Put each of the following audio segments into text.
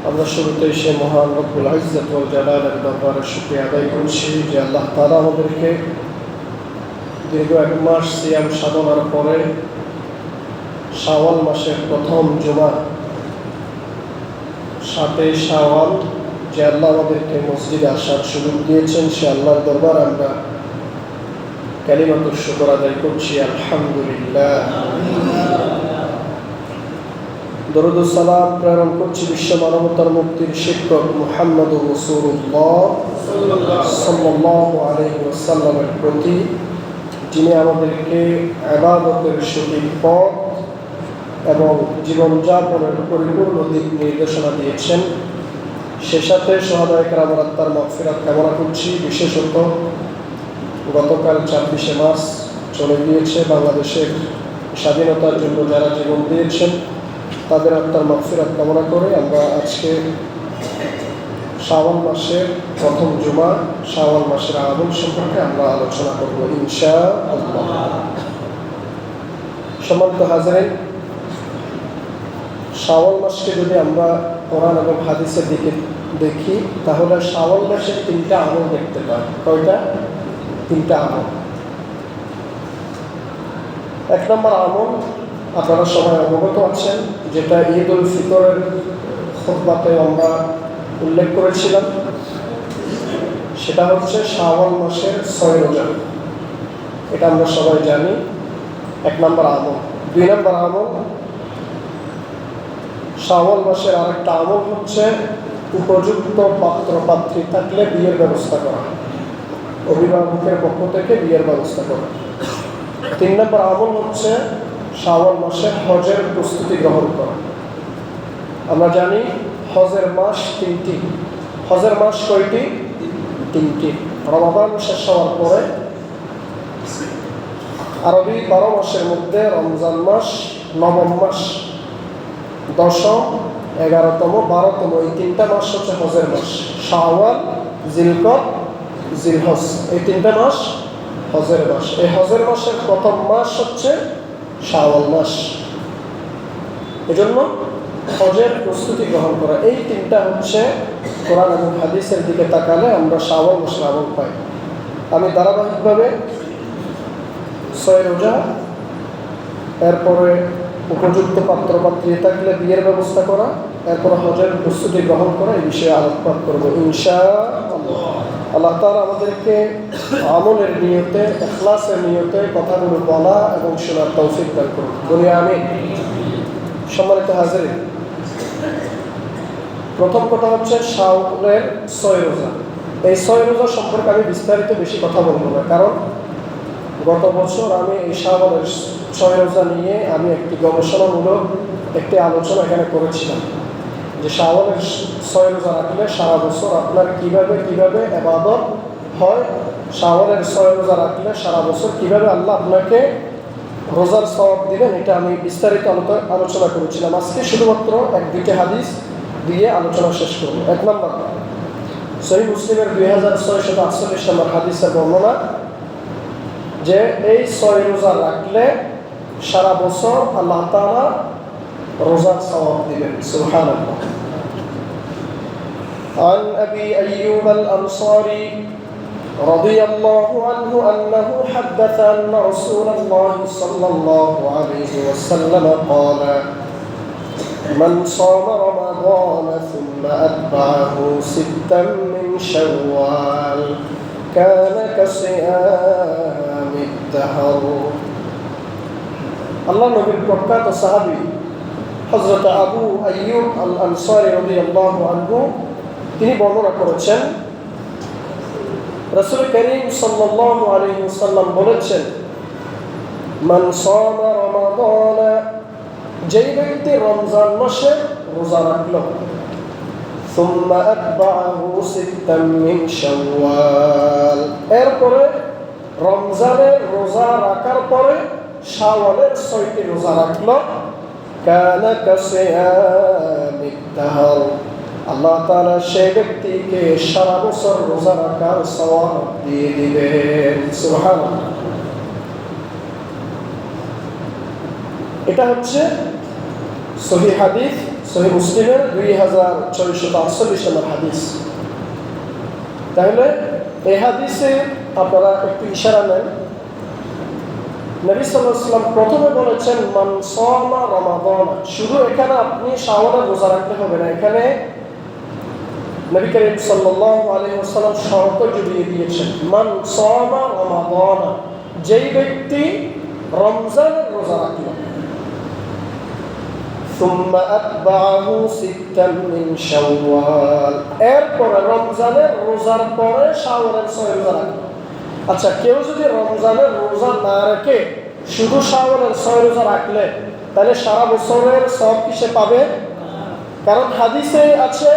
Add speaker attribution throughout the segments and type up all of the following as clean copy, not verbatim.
Speaker 1: আমরা শুরুতেই সে মহান রব্বুল ইজ্জত ওয়াল জালালের দরবারে শুকরিয়া আদায় করছি যে আল্লাহ তাআলা আমাদেরকে দীর্ঘ এক মাস সিয়াম সাধনার পরে শাওয়াল মাসের প্রথম জুমা 7 শাওয়াল যে আল্লাহ আমাদেরকে মসজিদে আসার সুযোগ দিয়েছেন, সে আল্লাহর দরবারে আমরা কালিমাতুশ শুকর আদায় করছি। আলহামদুলিল্লাহ। দরুদ ও সালাম প্রেরণ করছি বিশ্ব মানবতার মুক্তির শিক্ষক মুহাম্মদুর রাসূলুল্লাহ সাল্লাল্লাহু আলাইহি ওয়াসাল্লামের প্রতি, যিনি আমাদেরকে ইবাদতের সঠিক পথ এবং জীবনযাপনের পরিপূর্ণ দিক নির্দেশনা দিয়েছেন। সে সাথে শাহাদায়ে কেরামের আত্মার মাগফিরাত কামনা করছি। বিশেষত গতকাল 24শে মার্চ চলে গিয়েছে, বাংলাদেশের স্বাধীনতার জন্য যারা জীবন দিয়েছেন তাদের আত্মার মাগফিরাত কামনা করে আমরা আজকে শাওয়াল মাসের প্রথম জুমা, শাওয়াল মাসের আমল সম্পর্কে আমরা আলোচনা করব ইনশাআল্লাহ। সম্মানিত হাজিরিন, শাওয়াল মাসকে যদি আমরা কোরআন এবং হাদিসের দিকে দেখি তাহলে শাওয়াল মাসের 3টা আমল দেখতে পাই। কয়টা? 3টা আমল। 1 নম্বর আমল আপনারা সবাই অবগত আছেন, যেটা ঈদ উল ফিতরের খুতবাতে আমরা উল্লেখ করেছিলাম, সেটা হচ্ছে শাওয়াল মাসের 6 রোজা। এটা আমরা সবাই জানি, 1 নম্বর আমল। 2 নম্বর আমল, শাওয়াল মাসের আরেকটা আমল হচ্ছে উপযুক্ত পাত্র পাত্রী থাকলে বিয়ের ব্যবস্থা করা, অভিভাবকের পক্ষ থেকে বিয়ের ব্যবস্থা করা। 3 নম্বর আমল হচ্ছে শাওয়াল মাসে হজের প্রস্তুতি গ্রহণ করা। আমরা জানি হজের মাস 3টি। হজের মাস কয়টি? 3টি। রমাদান শেষ হওয়ার পরে আরবি 12 মাসের মধ্যে রমজান মাস 9ম মাস, 10ম, 11তম, 12তম, এই 3টা মাস হচ্ছে হজের মাস। শাওয়াল, জিলকদ, জিলহজ, এই 3টা মাস হজের মাস। এই হজের মাসের প্রথম মাস হচ্ছে শাওয়াল মাস। এজন্য হজের প্রস্তুতি গ্রহণ করা, এই 3টা হচ্ছে কোরআন এবং হাদিসের দিকে তাকালে আমরা শাওয়াল মাসের আমল পাই। আমি ধারাবাহিকভাবে 6 রোজা, এরপরে উপযুক্ত পাত্রপাত্রী থাকলে বিয়ের ব্যবস্থা করা, এরপরে হজের প্রস্তুতি গ্রহণ করা, এই বিষয়ে আলোকপাত করবো ইনশাআল্লাহ। আল্লাহ তাআলা আমাদেরকে আমলের নিয়তে, ইখলাসের নিয়তে কথাগুলো বলা এবং শোনার তৌফিক দান করুন, বলি আমিন। সম্মানিত হাজিরিন, প্রথম কথা হচ্ছে শাওয়ালের 6 রোজা। এই 6 রোজা সম্পর্কে আমি বিস্তারিত বেশি কথা বলবো না, কারণ গত বছর আমি এই শাওয়ালের 6 রোজা নিয়ে আমি একটি গবেষণামূলক একটি আলোচনা এখানে করেছিলাম, যে শাওয়ালের 6 রোজা রাখলে সারা বছর আপনার কিভাবে ইবাদত হয়, শাওয়ালের 6 রোজা রাখলে সারা বছর কিভাবে আল্লাহ আপনাকে রোজার সওয়াব দিবেন, এটা আমি বিস্তারিত আলোচনা করেছিলাম। আজকে শুধুমাত্র 1-2টি হাদিস দিয়ে আলোচনা শেষ করব। 1 নম্বর, সহিহ মুসলিমের 2648 নম্বর হাদিসের বর্ণনা, যে এই 6 রোজা রাখলে সারা বছর আল্লাহ তাআলা রোজার সওয়াব দিবেন। সুবহানাল্লাহ। عن أبي أيوب الأنصاري رضي الله عنه أنه حدث أن رسول الله صلى الله عليه وسلم قال: من صام رمضان ثم أتبعه 6 من شوال كان كصيام الدهر. আল্লাহ নবীর প্রখ্যাত সাহাবী হযরত আবু আইয়ুব আল আনসারী রাদিয়াল্লাহু আনহু তিনি বর্ণনা করেছেন, রাসূল করিম সাল্লাল্লাহু আলাইহি ওয়াসাল্লাম বলেছেন, মান সামা রমাদান, যেই ব্যক্তি রমজান মাসে রোজা রাখলো, সুম্মা আতবাহু 6 মিন শাওয়াল, এরপরে রমজানের রোজা রাখার পরে শাওয়ালের 6টি রোজা রাখলো, কানা কাসিয়ামিদ দাহর, আল্লাহ তাআলা সেই ব্যক্তিকে সারা বছর রোজা রাখার সওয়াব দিয়ে দিবেন। সুবহানাল্লাহ। এটা হচ্ছে সহিহ হাদিস, সহিহ মুসলিমের 2648 নম্বর হাদিস। তাহলে এই হাদিসে আপনারা একটু ইশারা নেন, নবী সাল্লাল্লাহু আলাইহি ওয়াসাল্লাম প্রথমে বলেছেন মান সামা রমাদান। শুধু এখানে আপনি শাওয়ালের রোজা রাখতে হবে না, এখানে নবী করিম সাল্লাল্লাহু আলাইহি ওয়াসাল্লাম শর্ত জুড়িয়ে দিয়েছেন মান সামা রমাদান, যেই ব্যক্তি রমজানের রোজা রাখল সুম্মা আতবাহু সিত্তান মিন শাওয়াল, এরপরে রমজানের রোজার পরে শাওয়ালের 6 রোজা রাখল। আচ্ছা, কেউ যদি রমজানের রোজা না রেখে শুধু শাওয়ালের 6 রোজা রাখলে তাহলে সারা বছরের সব কিসে পাবে? কারণ হাদিসে আছে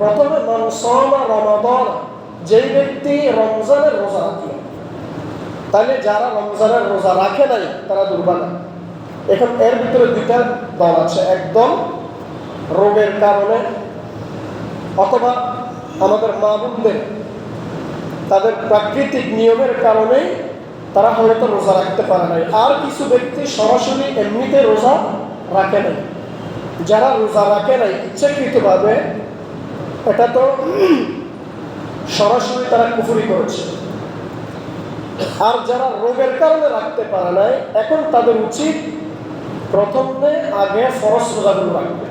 Speaker 1: প্রথমে মান সামা রমাদান, যেই ব্যক্তি রমজানের রোজা রাখল। তাহলে যারা রমজানের রোজা রাখে নাই তারা দুর্বল। এখন এর ভিতরে দুইটা দল আছে, একদল রোগের কারণে অথবা আমাদের মা বোনদের তাদের প্রাকৃতিক নিয়মের কারণেই তারা হয়তো রোজা রাখতে পারে নাই, আর কিছু ব্যক্তি সরাসরি এমনিতে রোজা রাখে নাই। যারা রোজা রাখে নাই ইচ্ছাকৃতভাবে, এটা তো সরাসরি তারা কুফরি করেছে। আর যারা রোগের কারণে রাখতে পারে নাই, এখন তাদের উচিত প্রথমে আগে ফরজ রোজাগুলো রাখবে,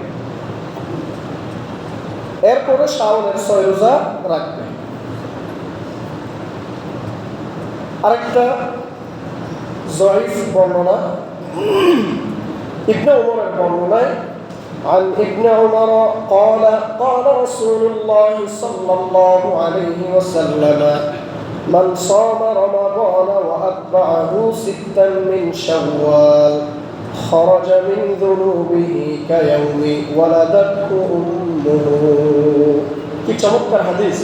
Speaker 1: এরপরে শাওয়ালের 6 রোজা রাখবে। আরেকটা জয়ীফ বর্ণনা ইবনে উমরের বর্ণনায় عن ابن عمر قال قال رسول الله صلى الله عليه وسلم من صام رمضان وأتبعه 6 من شوال خرج من ذنوبه كيوم ولدته أمه। কি চমৎকার হাদিস,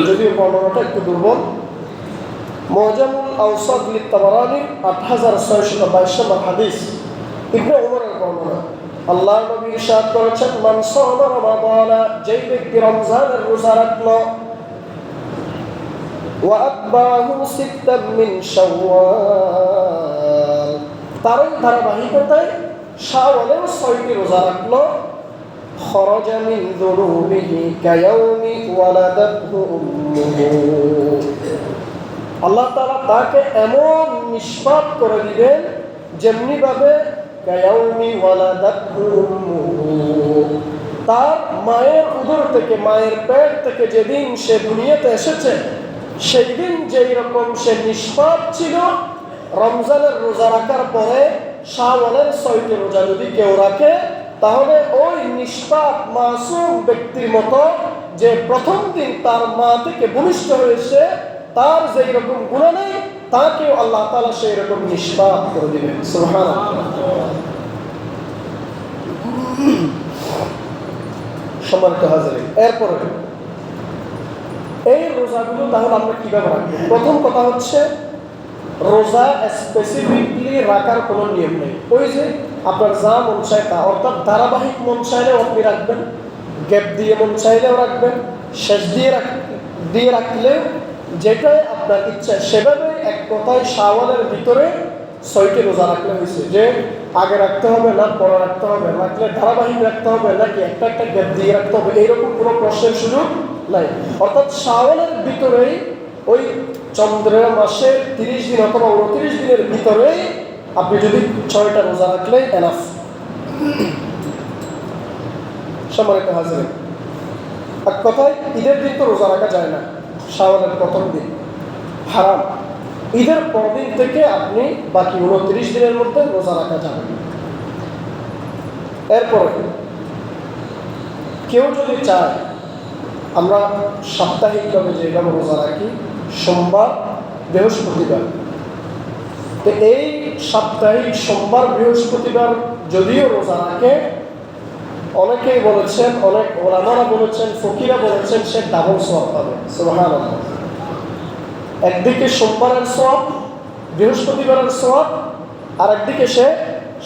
Speaker 1: যদিও বর্ণনাটা একটু দুর্বল। মুআজামুল আওসাত লিত-তাবারানি 8622 নম্বর হাদিস, ইবনে উমরের বর্ণনা। আল্লাহর নবী ইরশাদ করেছেন মান সামা রমাদান, যেই ব্যক্তি রমজানের রোজা রাখল ওয়া আতবাহু 6 মিন শাওয়াল, তার ধারাবাহিকতায় শাওয়ালের 6টি রোজা রাখল, খরাজা মিন যুনুবিহি কায়াউমি ওয়ালাদাতহু উম্মুহু, আল্লাহ তাআলা তাকে এমন নিষ্পাপ করে দিবেন যেমনি ভাবে কায়াউমি ওয়ালাদাতহু উম্মুহু, তার মায়ের উদর থেকে, মায়ের পেট থেকে যেদিন সে দুনিয়াতে এসেছে সেই দিন যেই রকম সে নিষ্পাপ ছিল, রমজানের রোজা রাখার পরে শাওয়ালের 6টি রোজা যদি কেউ রাখে তাহলে ওই নিষ্পাপ মাসুম ব্যক্তির মতো যে প্রথম দিন তার মা থেকে ভূমিষ্ঠ হয়েছে তার যেই রকম গুনাহ নেই, তাকেও আল্লাহ তাআলা সেই রকম নিষ্পাপ করে দিবেন। সুবহানাল্লাহ। সম্মানিত হাজিরিন, এরপরে এই রোজাগুলো তাহলে আমরা কিভাবে রাখবো? প্রথম কথা হচ্ছে রোজা স্পেসিফিকলি রাখার কোনো নিয়ম নেই। ওই যে আপনার যা মন চায় তা, অর্থাৎ ধারাবাহিক মন চাইলেও আপনি রাখবেন, গ্যাপ দিয়ে মন চাইলেও রাখবেন, শেষ দিয়ে রাখলেও যেটাই আপনার ইচ্ছা সেভাবে। এক কথায় শাওয়ালের ভিতরে 6টি রোজা রাখলে হয়েছে, যে আগে রাখতে হবে না পরে রাখতে হবে, রাখলে ধারাবাহিক রাখতে হবে নাকি একটা একটা গ্যাপ দিয়ে রাখতে হবে, এইরকম কোনো প্রশ্নের সুযোগ নাই। অর্থাৎ শাওয়ালের ভিতরেই ওই চন্দ্রের মাসের 30 দিন অথবা 29 দিনের ভিতরেই আপনি যদি 6টা রোজা রাখলে এনাফ। সম্মানিত হাজিরিন, এক কথায় ঈদের দিন তো রোজা রাখা যায় না, শাওয়ালের প্রথম দিন হারাম। ঈদের পরদিন থেকে আপনি বাকি 29 দিনের মধ্যে রোজা রাখা যাবে। এরপরে কেউ যদি চায়, আমরা সাপ্তাহিকভাবে যেভাবে রোজা রাখি সোমবার বৃহস্পতিবার, তো এই সাপ্তাহিক সোমবার বৃহস্পতিবার যদিও রোজা রাখে, অনেকেই বলেছেন, অনেক ওলামারা বলেছেন, ফকিরা বলেছেন সে ডাবল সওয়াব পাবে। সুবহানাল্লাহ। একদিকে সোমবারের সওয়াব, বৃহস্পতিবারের সওয়াব, আর একদিকে সে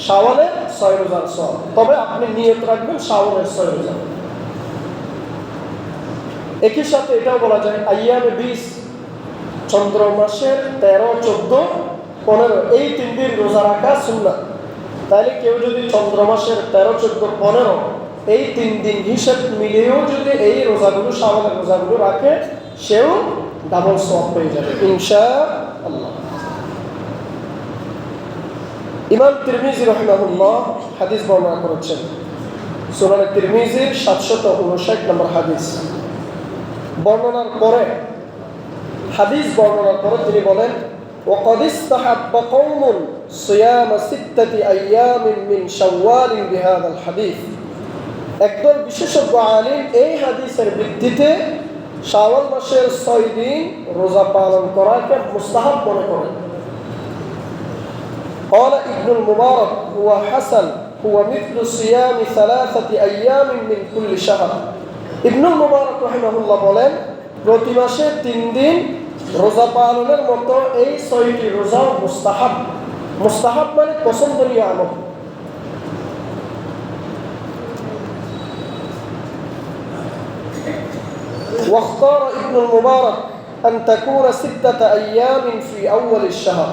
Speaker 1: শাওয়ালের 6 রোজার সওয়াব। তবে আপনি নিয়ত রাখবেন শাওয়ালের 6 রোজা। একই সাথে এটাও বলা যায় আইয়ামে 20, চন্দ্র মাসের 13, 14, 15 এই 3 দিন রোজা রাখা সুন্নাত। তাহলে কেউ যদি চন্দ্র মাসের 13, 14, 15 এই 3 দিন হিসাব মিলিয়েও যদি এই রোজাগুলো শাওয়ালের রোজাগুলো রাখে, সেও ডাবল সওয়াব পেয়ে যাবে ইনশাআল্লাহ। ইমাম তিরমিজি রাহিমাহুল্লাহ হাদিস বর্ণনা করেছেন, সুনানে তিরমিজির 759 নম্বর হাদিস। হাদিস বর্ণনার পরে তিনি বলেন, وقد استحب قوم صيام 6 أيام من شوال بهذا الحديث। একদল বিশেষজ্ঞ আলিম এই হাদিসের ভিত্তিতে শাওয়াল মাসের 6 দিন রোজা পালন করাকে মুস্তাহাব মনে করেন। قال ابن المبارك هو حسن هو مثل صيام 3 أيام من كل شهر। ইবনুল মুবারক রাহিমাহুল্লাহ বলেন, প্রতি মাসে 3 দিন রোজা পালনের মতো এই 6টি রোজা মুস্তাহাব। মুস্তাহাব মানে পছন্দনীয় আমল। واختار ابن المبارك أن تكون 6 أيام في أول الشهر।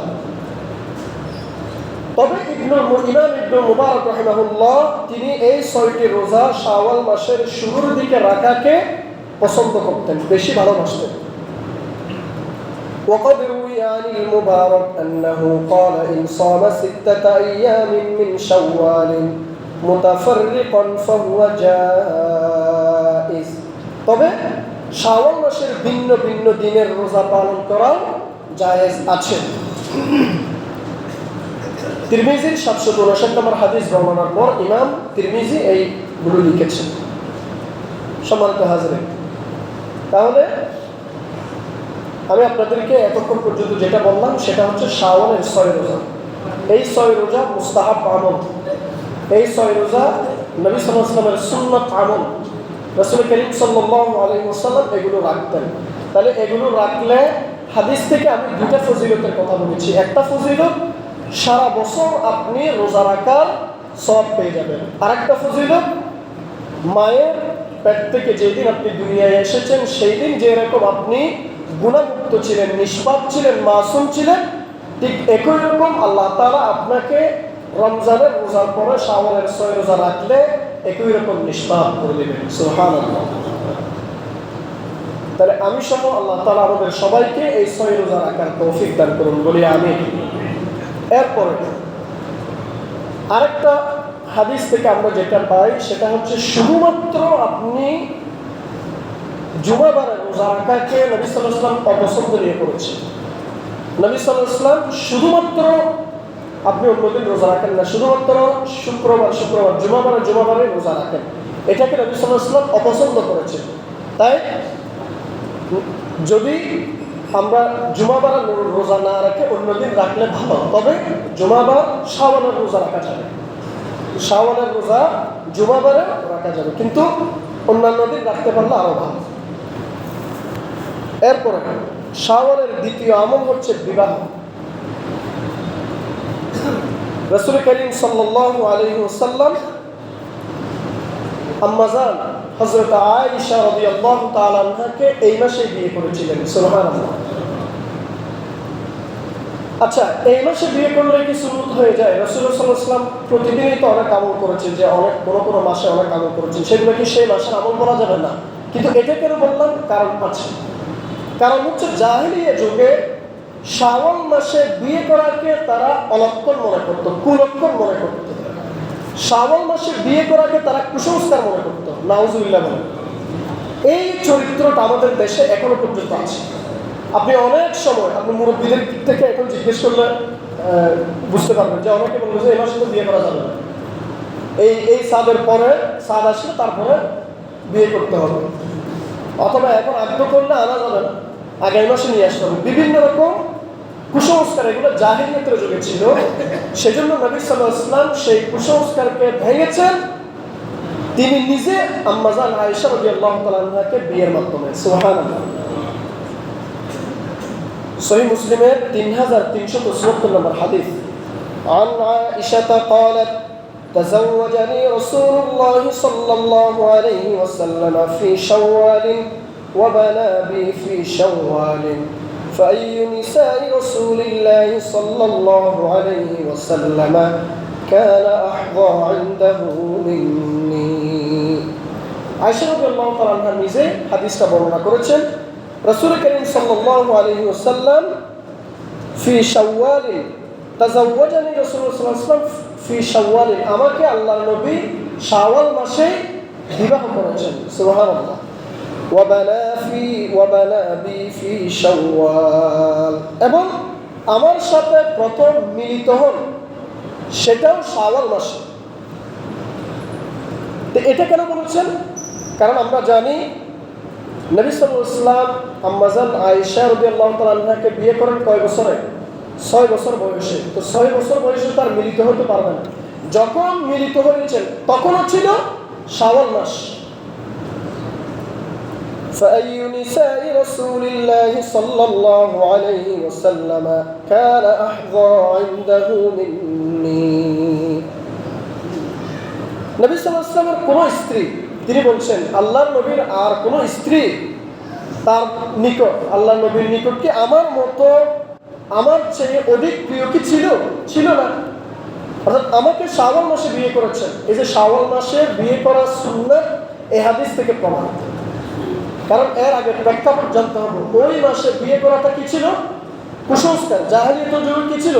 Speaker 1: তবে ইমাম ইবনুল মুবারক রাহিমাহুল্লাহ তিনি এই 6টি রোজা শাওয়াল মাসের শুরুর দিকে রাখাকে পছন্দ করতেন, বেশি ভালোবাসতেন। وقد روي عن المبارك أنه قال إن صام 6 أيام من شوال متفرقا فهو جائز। তবে শাওয়াল মাসের ভিন্ন ভিন্ন দিনের রোজা পালন করা জায়েজ আছে। তিরমিজির 759 নম্বর হাদিস বর্ণনার পর ইমাম তিরমিজি এইগুলো লিখেছেন। সম্মানিত হাজরিন, তাহলে আমি আপনাদেরকে এতক্ষণ পর্যন্ত যেটা বললাম সেটা হচ্ছে শাওয়ালের 6 রোজা। এই 6 রোজা মুস্তাহাব আমল, এই 6 রোজা নবী সাল্লাল্লাহু আলাইহি ওয়াসাল্লামের সুন্নাত আমল। রাসূল করিম সাল্লাল্লাহু আলাইহি ওয়াসাল্লাম এগুলো রাখতেন। তাহলে এগুলো রাখলে হাদিস থেকে আমি দুটো ফজিলতের কথা বলেছি। একটা ফজিলত, সারা বছর আপনি রোজা রাখার সওয়াব পেয়ে যাবেন। আরেকটা ফজিলত, মায়ের পেট থেকে যেদিন আপনি দুনিয়ায় এসেছেন সেই দিন যেরকম আপনি গুনাহমুক্ত ছিলেন, নিষ্পাপ ছিলেন, মাসুম ছিলেন, ঠিক একই রকম আল্লাহ তাআলা আপনাকে রমজানের রোজার পরে শাওয়ালের 6 রোজা রাখলে একই রকম নিষ্পাপ করে দেবেন। সুবহানাল্লাহ। তাহলে আমি সহ আল্লাহ তাআলা আমাদের সবাইকে এই 6 রোজা রাখার তৌফিক দান করুন, বলি আমিন। এরপরে আরেকটা হাদিস থেকে আমরা যেটা পাই সেটা হচ্ছে শুধুমাত্র আপনি জুমাবারে রোজা রাখাকে নবী সাল্লাল্লাহু আলাইহি ওয়াসাল্লাম অপছন্দনীয় করেছেন। নবী সাল্লাল্লাহু আলাইহি ওয়াসাল্লাম শুধুমাত্র আপনি অন্যদিন রোজা রাখেন না, শুধুমাত্র শুক্রবার জুমাবারে রোজা রাখেন, এটাকে নবী সাল্লাল্লাহু আলাইহি ওয়াসাল্লাম অপছন্দ করেছেন। তাই যদি আমরা জুমাবারে রোজা না রাখে অন্যদিন রাখলে ভালো, তবে জুমাবার শাওয়ালের রোজা রাখা যাবে, শাওয়ালের রোজা জুমাবারে রাখা যাবে, কিন্তু অন্যান্য দিন রাখতে পারলে আরো ভালো। এরপরে শাওয়ালের দ্বিতীয় আমল হচ্ছে বিবাহ। রাসূল করিম সাল্লাল্লাহু আলাইহি ওয়াসাল্লাম আম্মা জান হযরত আয়েশা রাদিয়াল্লাহু তাআলা আনহাকে এই মাসে বিয়ে করেছিলেন। সুবহানাল্লাহ। আচ্ছা, এই মাসে বিয়ে করলে কি সুন্নত হয়ে যায়? রাসূলুল্লাহ সাল্লাল্লাহু আলাইহি ওয়াসাল্লাম প্রতিদিনই তো অনেক আমল করেছেন, যে অনেক কোনো মাসে অনেক আমল করেছেন, সেগুলো কি সেই মাসের আমল বলা যাবে না? কিন্তু এটা কেন বললাম? কারণ আছে। কারণ হচ্ছে জাহেলিয়া যুগে শাওয়াল মাসে বিয়ে করাকে তারা অলক্ষণ মনে করত, কুলক্ষণ মনে করত। শাওয়াল মাসে বিয়ে করাকে তারা কুসংস্কার মনে করত। নাউজুবিল্লাহ বলেন। এই চরিত্রটা আমাদের দেশে এখনো পর্যন্ত আছে। আপনি অনেক সময় আপনি মুরব্বীদের থেকে এখন জিজ্ঞেস করলে বুঝতে পারবেন যে অনেকে বলবে যে এই মাসে তো বিয়ে করা যাবে না, এই সাদের পরে সাদ আসলে তারপরে বিয়ে করতে হবে, অথবা এখন আগ্রহ করলে আনা যাবে না, আগামী মাসে নিয়ে আসতে হবে। বিভিন্ন রকম কুসংস্কার, এগুলো জাহিলিয়াতের যুগে ছিল। সেজন্য নবী সাল্লাল্লাহু আলাইহি ওয়াসাল্লাম সেই কুসংস্কারকে ভেঙেছেন। তিনি নিজে আম্মা জান আয়েশা রাদিয়াল্লাহু তাআলা আনহাকে বিয়ের মাধ্যমে। সুবহানাল্লাহ। সহিহ মুসলিমের 3374 নম্বর হাদিস। عن عائشة قالت تزوجني رسول الله صلى الله عليه وسلم في شوال وبنى بي في شوال فأي نساء رسول الله صلى الله عليه وسلم كان أحظى عنده مني আয়েশা রাদিয়াল্লাহু তাআলা আনহা নিজে হাদিসটা বর্ণনা করেছেন রাসূল করিম সাল্লাল্লাহু আলাইহি ওয়াসাল্লাম ফি শাওয়াল তাজাওয়াজানি রাসূলুল্লাহ সাল্লাল্লাহু আলাইহি ওয়াসাল্লাম ফি শাওয়াল আমাকে আল্লাহর নবী শাওয়াল মাসে বিবাহ করেছেন সুবহানাল্লাহ ওয়াবানা বি ফি শাওয়াল এবং আমার সাথে প্রথম মিলিত হন সেটাও শাওয়াল মাসে। তো এটা কেন বলেছেন? কারণ আমরা জানি নবী সাল্লাল্লাহু আলাইহি ওয়াসাল্লাম আম্মা জান আয়েশা রাদিয়াল্লাহু তাআলা আনহাকে বিয়ে করেন কয় বছরে? 6 বছর বয়সে। তো 6 বছর বয়সে তার মিলিত হতে পারবে না। যখন মিলিত হয়েছেন তখনও ছিল শাওয়াল মাস। فأي نساء رسول الله صلى الله عليه وسلم كان أحظى عنده مني নবী সাল্লাল্লাহু আলাইহি ওয়াসাল্লামের কোন স্ত্রী তিনি বলছেন আল্লাহর নবীর আর কোন স্ত্রী তার নিকট আল্লাহর নবীর নিকট কি আমার মতো আমার চেয়ে অধিক প্রিয় কি ছিল না। অর্থাৎ আমাকে শাওয়াল মাসে বিয়ে করেছেন। এই যে শাওয়াল মাসে বিয়ে করা সুন্নাত এই হাদিস থেকে প্রমাণিত। কারণ এর আগে প্রেক্ষাপট জানতে হবে ওই মাসে বিয়ে করাটা কি ছিল? কুসংস্কার। জাহেলিয়াতের যুগে কি ছিল?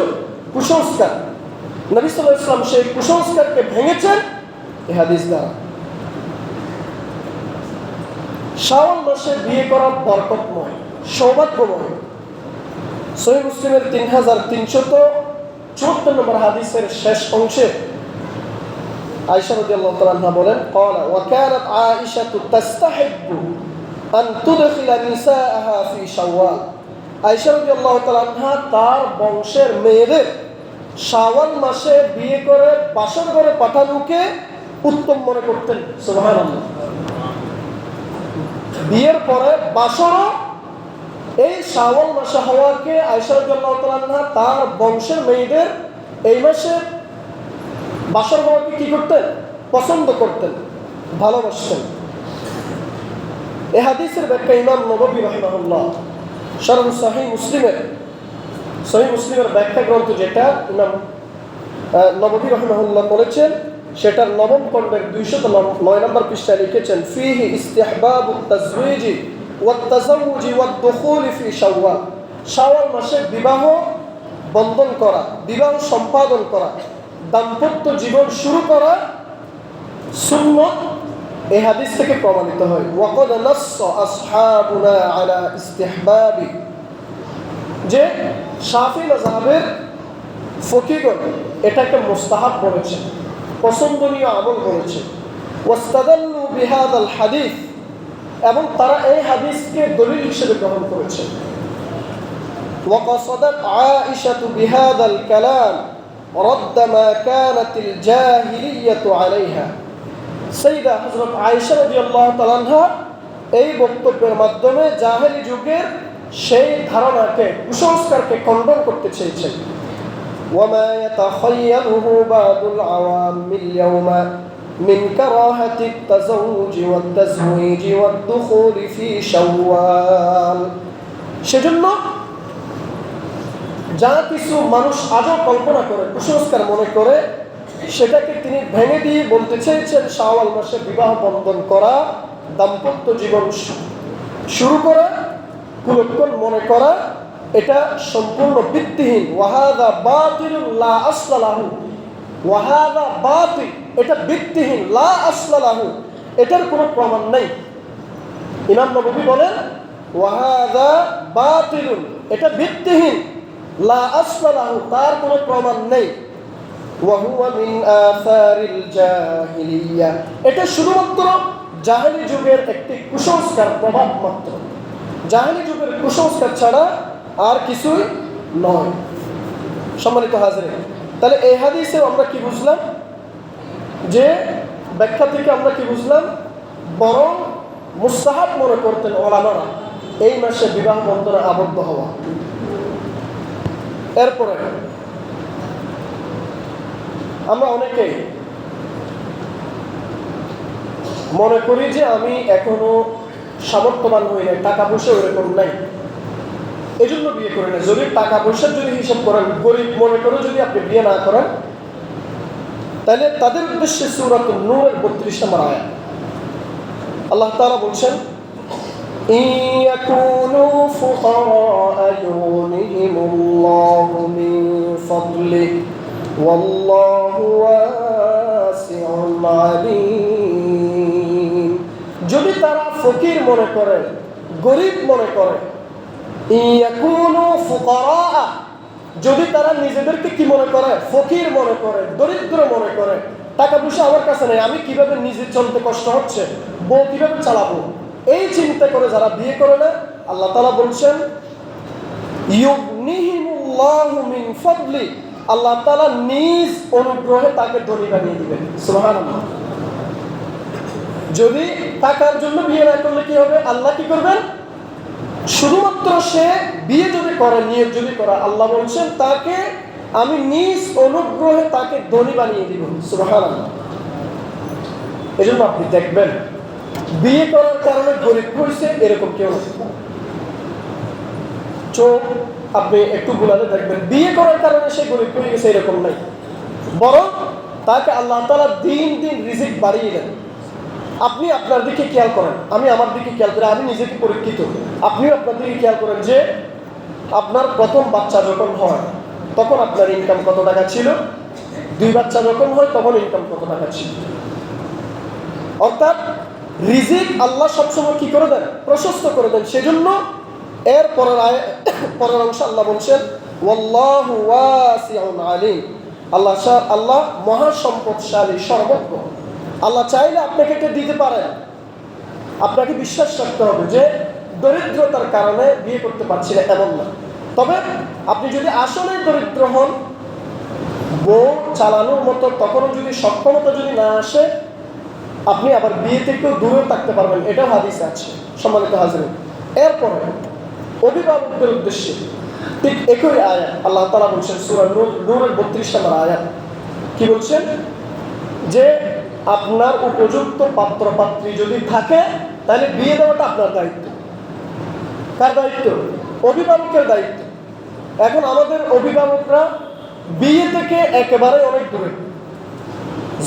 Speaker 1: কুসংস্কার। নবী সাল্লাল্লাহু আলাইহি ওয়াসাল্লাম সেই কুসংস্কারকে ভেঙেছেন এই হাদিস দ্বারা। শাওয়াল মাসে বিয়ে করা বরকতময়, সৌভাগ্যময়। সহিহ মুসলিমের 3374 নম্বর হাদিসের শেষ অংশে আয়েশা রাদিয়াল্লাহু তাআলা আনহা বলেন ক্বালা ওয়া কানাত আয়েশা তাস্তাহিব্বু আন তুদখিলা নিসাআহা ফি শাওয়াল। আয়েশা রাদিয়াল্লাহু তাআলা আনহা তার বংশের মেয়েদের শাওয়াল মাসে বিয়ে করে বাসর ঘরে পাঠানোকে উত্তম মনে করতেন। সুবহানাল্লাহ। বিয়ের পরে বাসরও এই শাওয়াল মাসে হওয়াকে আয়েশা রাদিয়াল্লাহু তাআলা আনহা তার বংশের মেয়েদের এই মাসে বাসর হওয়াকে কি করতেন? পছন্দ করতেন, ভালোবাসতেন। এই হাদিসের ব্যাখ্যা ইমাম নববী রাহিমাহুল্লাহ শরহ সহিহ মুসলিমের ব্যাখ্যা গ্রন্থ যেটা ইমাম নববী রাহিমাহুল্লাহ বলেছেন সেটার নবম খণ্ডের 209 নম্বর পৃষ্ঠায় লিখেছেন ফিহি ইস্তিহবাবুত তাজওয়িজি ওয়াত তাজাওউজি ওয়াদ দুখুলি ফি শাওয়াল। শাওয়াল মাসে বিবাহ বন্ধন করা, বিবাহ সম্পাদন করা, দাম্পত্য জীবন শুরু করা সুন্নাত এই হাদিস থেকে প্রমাণিত হয়। ওয়াকাদ নাসসা আসহাবুনা আলা ইস্তিহবাবি যে শাফি মাযহাবের ফকিহগণ এটাকে মুস্তাহাব বলেছেন, পছন্দনীয় আমল বলেছেন। ওয়াস্তাদাল্লু বিহাদাল হাদিস এবং তারা এই হাদিসকে দলিল হিসেবে গ্রহণ করেছেন। ওয়াকাসাদাত আয়েশা বিহাদাল কালাম رد ما كانت الجاهلية عليها সাইয়্যিদা হযরত আয়েশা রাদিয়াল্লাহু তাআলা আনহা এই বক্তব্যের মাধ্যমে জাহেলি যুগের সেই ধারণাকে কুসংস্কারকে খণ্ডন করতে চেয়েছেন। ওয়ামা ইয়াতাখায়্যালুহু বাদুল আওয়ামিল ইয়াওমা মিন কারাহাতি তাযাওউজি ওয়াত তাজওয়ীজি ওয়াদ দুখুলি ফি শাওয়াল। সেজন্য যা কিছু মানুষ আজও কল্পনা করে কুসংস্কার মনে করে সেটাকে তিনি ভেঙে দিয়ে বলতে চেয়েছেন শাওয়াল মাসে বিবাহ বন্ধন করা, দাম্পত্য জীবন শুরু করা, কুলক্ষণ মনে করা এটা সম্পূর্ণ ভিত্তিহীন। ওয়াহাদা বাতিলুন লা আসলা লাহু। ওয়াহাদা বাতিল, এটা ভিত্তিহীন, লা আসলা লাহু, এটার কোনো প্রমাণ নেই। ইমাম নববী বলেন ওয়াহাদা বাতিলুন, এটা ভিত্তিহীন, লা আসলা লাহু, তার কোনো প্রমাণ নেই। ওয়া হুয়া মিন আসারিল জাহিলিয়া, এটা শুধুমাত্র জাহেলি যুগের একটি কুসংস্কার প্রভাব মাত্র। জাহেলি যুগের কুসংস্কার ছাড়া আর কিছুই নয়। সম্মানিত হাজির, তাহলে এই হাদিসে আমরা কি বুঝলাম? যে ব্যাখ্যা থেকে আমরা কি বুঝলাম? বরং মুস্তাহাব মনে করতেন ওলামারা এই মাসে বিবাহ বন্ধনে আবদ্ধ হওয়া। এরপরে আমরা অনেকেই মনে করি যে আমি এখনো সামর্থ্যবান হই নাই, টাকা পয়সা ওরকম নাই, এই জন্য বিয়ে করি না। যদি টাকা পয়সার যদি হিসাব করেন, গরিব মনে করে যদি আপনি বিয়ে না করেন তাহলে তাদের উদ্দেশ্যে সূরাতুন নূরের 32 নম্বর আয়াত আল্লাহ তাআলা বলছেন ইয়াকুনু ফুকারা ইউনিহিমুল্লাহু মিন ফাদলিহি ওয়াল্লাহু ওয়াসিউন আলীম। যদি তারা ফকির মনে করে, গরিব মনে করে, ইয়াকুনু ফুকারা, যদি তারা নিজেদেরকে কি মনে করে, ফকির মনে করে, দরিদ্র মনে করে, টাকা পয়সা আমার কাছে নেই, আমি কিভাবে নিজে চলতে কষ্ট হচ্ছে, বউ কিভাবে চালাবো, এই চিন্তা করে যারা বিয়ে করে না, আল্লাহ তাআলা বলছেন ইউগনিহিমুল্লাহু মিন ফাদলি, আল্লাহ তাআলা নিজ অনুগ্রহে তাকে ধনী বানিয়ে দিবেন। সুবহানাল্লাহ। যদি টাকার জন্য বিয়ে না করলে কি হবে, আল্লাহ কি করবেন, শুধুমাত্র সে বিয়ে যদি করে, নিয়ত যদি করে, আল্লাহ বলছেন তাকে আমি নিজ অনুগ্রহে তাকে ধনী বানিয়ে দিব। সুবহানাল্লাহ। এজন্য আপনি দেখবেন বিয়ে করার কারণে গরিব হয়েছে এরকম কেউ নেই। চোখ আপনি একটু বুলালে দেখবেন বিয়ে করার কারণে সে গরিব হয়ে গেছে এরকম নাই, বরং তাকে আল্লাহ তাআলা দিন দিন রিজিক বাড়িয়ে দেন। আপনি আপনার দিকে খেয়াল করেন, আমি আমার দিকে খেয়াল করি, আমি নিজেকে পরীক্ষিত, আপনিও আপনার দিকে খেয়াল করেন যে আপনার প্রথম বাচ্চা যখন হয় তখন আপনার ইনকাম কত টাকা ছিল, 2 বাচ্চা যখন হয় তখন ইনকাম কত টাকা ছিল। অর্থাৎ রিজিক আল্লাহ সবসময় কি করে দেন, প্রশস্ত করে দেন। সেজন্য এর পরের অংশ আল্লাহ বলছেন ওয়াল্লাহু ওয়াসিউন আলীম, আল্লাহ মহা সম্পদশালী, সর্বজ্ঞ। আল্লাহ চাইলে আপনাকে এটা দিতে পারেন, আপনাকে বিশ্বাস রাখতে হবে যে দরিদ্রতার কারণে বিয়ে করতে পারছি না এমন না। তবে আপনি যদি আসলে দরিদ্র হন, বউ চালানোর মতো তখনও যদি সক্ষমতা যদি না আসে, আপনি আবার বিয়ে থেকেও দূরে থাকতে পারবেন, এটাও হাদিসে আছে। সম্মানিত হাজরিন, এরপরে অভিভাবকদের উদ্দেশ্যে ঠিক একই আয়াত আল্লাহ তাআলা বলছেন সূরা নূরের 32 নম্বর আয়াত, কি বলছেন যে আপনার উপযুক্ত পাত্র পাত্রী যদি থাকে তাহলে বিয়ে দেওয়াটা আপনার দায়িত্ব। কার দায়িত্ব? অভিভাবকের দায়িত্ব। এখন আমাদের অভিভাবকরা বিয়ে থেকে একেবারে অনেক দূরে।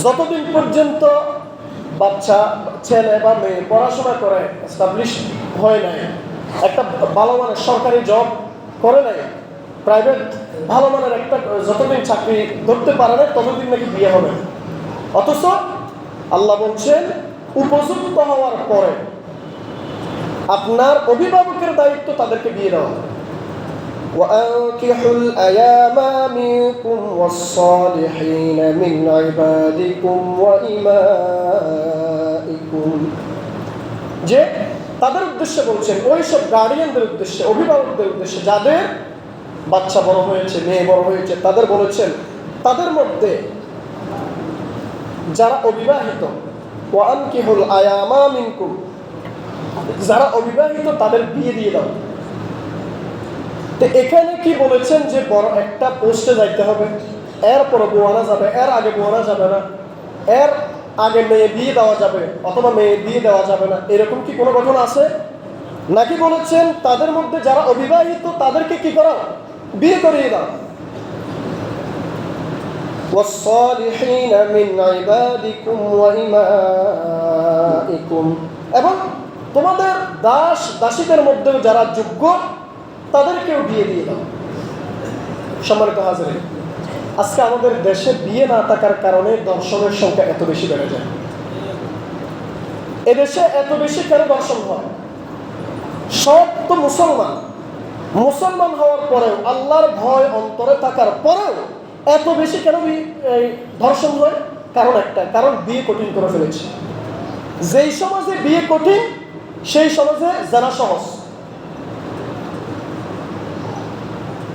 Speaker 1: যতদিন পর্যন্ত বাচ্চা, ছেলে বা মেয়ে পড়াশোনা করে এস্টাবলিশ হয় নাই, একটা ভালো মানের সরকারি জব করে নাই, প্রাইভেট ভালো মানের একটা যতদিন চাকরি ধরতে পারে না ততদিন নাকি বিয়ে হবে। অথচ আল্লাহ বলছেন উপযুক্ত হওয়ার পরে আপনার অভিভাবকের দায়িত্ব তাদেরকে বিয়ে দেওয়া। وَأَنكِحُوا الْأَيَامَ مِنكُمْ وَالصَّالِحِينَ مِنْ عِبَادِكُمْ وَإِمَائِكُمْ, যে তাদের উদ্দেশ্যে বলছেন, ওই সব গার্ডিয়ানদের উদ্দেশ্যে, অভিভাবকদের উদ্দেশ্যে যাদের বাচ্চা বড় হয়েছে, মেয়ে বড় হয়েছে, তাদের বলেছেন তাদের মধ্যে যারা অবিবাহিত, ওয়ানকিহুল আয়ামা মিনকুম, যারা অবিবাহিত তাদের বিয়ে দিয়ে দাও। তো এখানে কি বলেছেন যে বড় একটা পোস্টে যাইতে হবে, এরপরে বউ আনা যাবে, এর আগে বউ আনা যাবে না, এর আগে মেয়ে বিয়ে দেওয়া যাবে অথবা মেয়ে বিয়ে দেওয়া যাবে না, এরকম কি কোনো ঘটনা আছে? নাকি বলেছেন তাদের মধ্যে যারা অবিবাহিত তাদেরকে কি করো, বিয়ে করিয়ে দাও। والصالحين من عبادكم وإمائكم, এবং তোমাদের দাস দাসীদের মধ্যে যারা যোগ্য তাদেরকেও বিয়ে দিয়ে দাও। সম্মানিত হাজির, আজকে আমাদের দেশে বিয়ে না থাকার কারণে দর্শনের সংখ্যা এত বেশি বেড়ে যায়। এদেশে এত বেশি কেন দর্শন হয়? সব তো মুসলমান হওয়ার পরেও, আল্লাহর ভয় অন্তরে থাকার পরেও এত বেশি কেন ধর্ষণ হয়? কারণ একটা, কারণ বিয়ে কঠিন করে ফেলেছে। যেই সমাজে বিয়ে কঠিন সেই সমাজে জানা সহজ।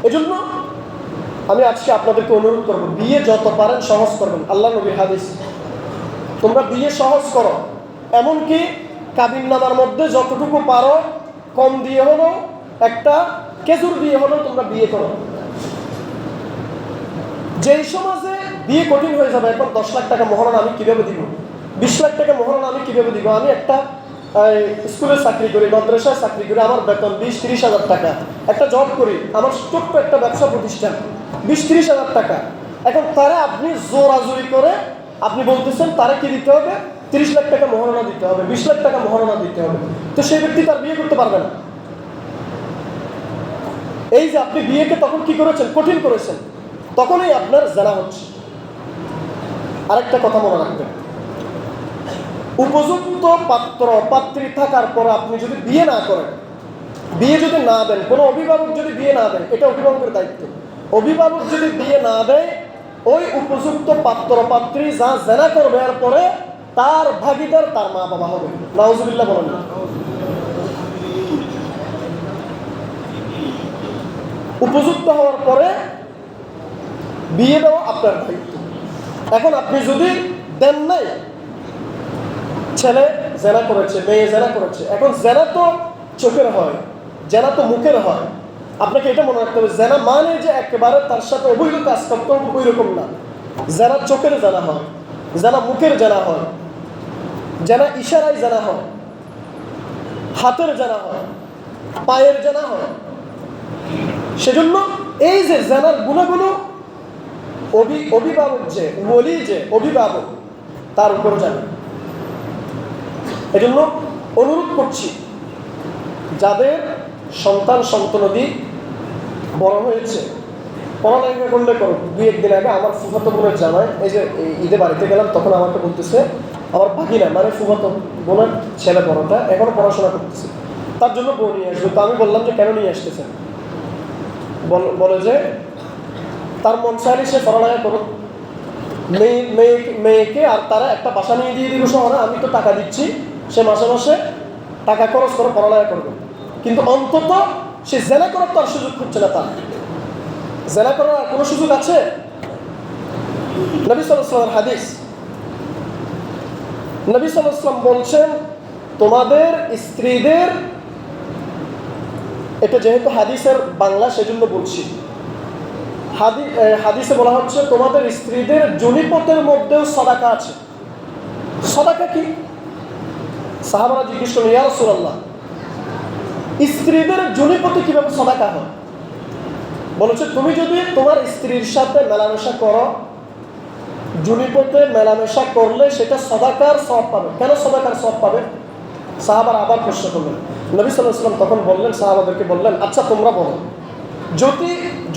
Speaker 1: এজন্য আমি আজকে আপনাদেরকে অনুরোধ করব, বিয়ে যত পারেন সহজ করবেন। আল্লাহ নবীর হাদিস, তোমরা বিয়ে সহজ করো, এমনকি কাবিননামার মধ্যে যতটুকু পারো কম দিয়ে হলো, একটা খেজুর দিয়ে হলো তোমরা বিয়ে করো। যেই সমাজে বিয়ে কঠিন হয়ে যাবে, এখন 10 লাখ টাকা মহারণা আমি কিভাবে দিব, 20 লাখ টাকা মহারণা আমি কিভাবে দিব, আমি একটা স্কুলে চাকরি করি, মাদ্রাসায় চাকরি করি, আমার বেতন 20-30 হাজার টাকা, একটা জব করি, আমার ছোট্ট একটা ব্যবসা প্রতিষ্ঠান, 20-30 হাজার টাকা। এখন তারা আপনি জোরাজুরি করে আপনি বলতেছেন তারা কি দিতে হবে, 30 লাখ টাকা মহারণা দিতে হবে, 20 লাখ টাকা মহারণা দিতে হবে, তো সেই ব্যক্তি তার বিয়ে করতে পারবে না। এই যে আপনি বিয়েকে তখন কি করেছেন, কঠিন করেছেন, তখনই আপনার জানা হচ্ছে। আরেকটা কথা মনে রাখবেন, উপযুক্ত পাত্র পাত্রী থাকার পর আপনি যদি বিয়ে না করেন, বিয়ে যদি না দেন, কোনো অভিভাবক যদি বিয়ে না দেন, এটা অভিভাবকের দায়িত্ব। অভিভাবক যদি বিয়ে না দেয়, ওই উপযুক্ত পাত্র পাত্রী যা জেনা করবে এর পরে তার ভাগিদার তার মা বাবা হবে। নাউজুবিল্লাহ বলেন না। উপযুক্ত হওয়ার পরে বিয়ে দেওয়া আপনার দায়িত্ব। এখন আপনি যদি দেন নাই, ছেলে জেনা করেছে, মেয়ে জেনা করেছে, এখন জেনা তো চোখের হয়, জেনা তো মুখের হয়। আপনাকে এটা মনে রাখতে হবে, জেনা মানে যে একেবারে তার সাথে অবৈধ কাজ করতে হবে ওই রকম না। জেনা চোখের জানা হয়, জেনা মুখের জানা হয়, জেনা ইশারায় জানা হয়, হাতের জানা হয়, পায়ের জানা হয়। সেজন্য এই যে জেনার গুণাগুলো অভিভাবক যে ওলি যে অভিভাবক তার উপর জানে। এজন্য অনুরোধ করছি, যাদের সন্তান সন্ততি বড় হয়েছে, পড়ালেখা করলে করুন। 2-1 দিন আগে আমার ফুফাতো বোনের জামাই, এই যে ঈদে বাড়িতে গেলাম, তখন আমাকে বলতেছে আমার ভাগিনা মানে ফুফাতো বোনের ছেলে বড়টা এখনো পড়াশোনা করতেছে, তার জন্য বউ নিয়ে আসবে। তো আমি বললাম যে কেন নিয়ে আসতেছেন? বলে যে তার মন চাইলে সে পড়ালেখা করুক, মেয়েকে আর তারা একটা বাসা নিয়ে দিয়ে দিব শহরে, আমি তো টাকা দিচ্ছি, সে মাসে মাসে টাকা খরচ করে পড়ালেখা করবে, কিন্তু অন্তত সে জেনা করার তো আর সুযোগ খুঁজছে না। তার জেনা করার কোনো সুযোগ আছে? নবী সাল্লাল্লাহু আলাইহি ওয়াসাল্লামের হাদিস, নবী সাল্লাল্লাহু আলাইহি ওয়াসাল্লাম বলছেন, তোমাদের স্ত্রীদের, এটা যেহেতু হাদিসের বাংলা সেজন্য বলছি, হাদিসে বলা হচ্ছে তোমাদের স্ত্রীদের জনিপথের মধ্যেও সাদাকা আছে। সাদাকা কি? সাহাবারা জিজ্ঞেস করলেন, ইয়া রাসূলুল্লাহ, স্ত্রীদের জনিপথে কিভাবে সাদাকা হয়? বলেছে, তুমি যদি তোমার স্ত্রীর সাথে মেলামেশা করো, জনিপথে মেলামেশা করলে সেটা সাদাকার সওয়াব পাবে। কেন সাদাকার সওয়াব পাবে? সাহাবারা আবার প্রশ্ন করলেন। নবী সাল্লাল্লাহু আলাইহি ওয়াসাল্লাম তখন বললেন, সাহাবাদেরকে বললেন, আচ্ছা তোমরা বলো,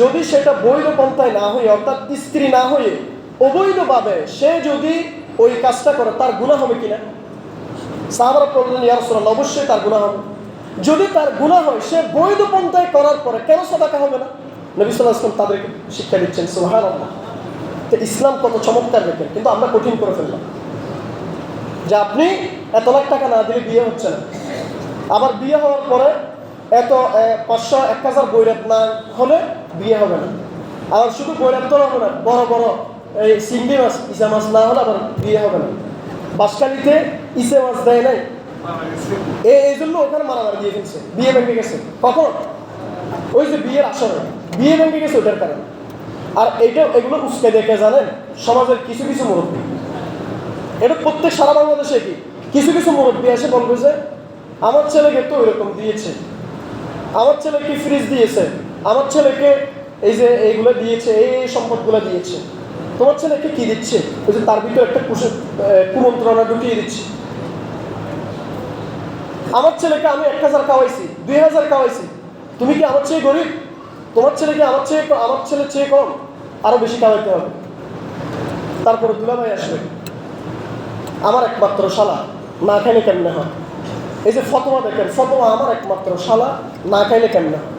Speaker 1: যদি সেটা বৈধ পন্থায় না হয়ে, অর্থাৎ স্ত্রী না হয়ে অবৈধভাবে সে যদি ওই কাজটা করে, তার গুনাহ হবে কিনা? সাহাবারা বললেন, ইয়া রাসূলুল্লাহ, অবশ্যই তার গুনাহ হবে। যদি তার গুনাহ হয়, সে বৈধ পন্থায় করার পরে কেন সাদাকা হবে না? নবী সাল্লাল্লাহু আলাইহি ওয়াসাল্লাম তাদেরকে শিক্ষা দিচ্ছেন। সুবহানাল্লাহ। তো ইসলাম কত চমৎকার দেখেন, কিন্তু আমরা কঠিন করে ফেললাম যে আপনি এত লাখ টাকা না দিলে বিয়ে হচ্ছে না, আবার বিয়ে হওয়ার পরে এত 500-1000 বৈরাত না হলে বিয়ে হবে না, আবার শুধু বৈরাত তো হবে না, বড় বড় এই চিংড়ি মাছ, ইসা মাছ না হলে আবার বিয়ে হবে না। বাঁশখালীতে ইসে মাছ দেয় নাই, এই জন্য ওখানে মারামারি দিয়ে ফেলছে, বিয়ে ভেঙে গেছে। কখন? ওই যে বিয়ের আসরে বিয়ে ভেঙে গেছে ওটার কারণে। আর এগুলো উস্কে দেখে জানেন সমাজের কিছু কিছু মুরব্বী, এটা প্রত্যেক সারা বাংলাদেশে কি কিছু কিছু মুরব্বী এসে বলবে যে আমার ছেলেকে তো ওইরকম দিয়েছে, আমার ছেলেকে ফ্রিজ দিয়েছে, আমার ছেলেকে এই যে এইগুলো দিয়েছে, এই সম্পদগুলো দিয়েছে, তোমার ছেলেকে কি দিচ্ছে? ওই যে তার ভিতরে একটা কুমন্ত্রণা ঢুকিয়ে দিচ্ছে। আমার ছেলেকে আমি 1000 খাওয়াইছি, 2000 খাওয়াইছি, তুমি কি আমার চেয়ে গরিব? তোমার ছেলেকে আমার ছেলের চেয়ে কম, আরো বেশি খাওয়াইতে হবে। তারপরে দুলাভাই আসবে, আমার একমাত্র শালা, না খাইলে কেমনে হয়? এই যে ফতোয়া দেখেন, ফতোয়া আমার একমাত্র শালা, না খাইলে কেমনে হয়?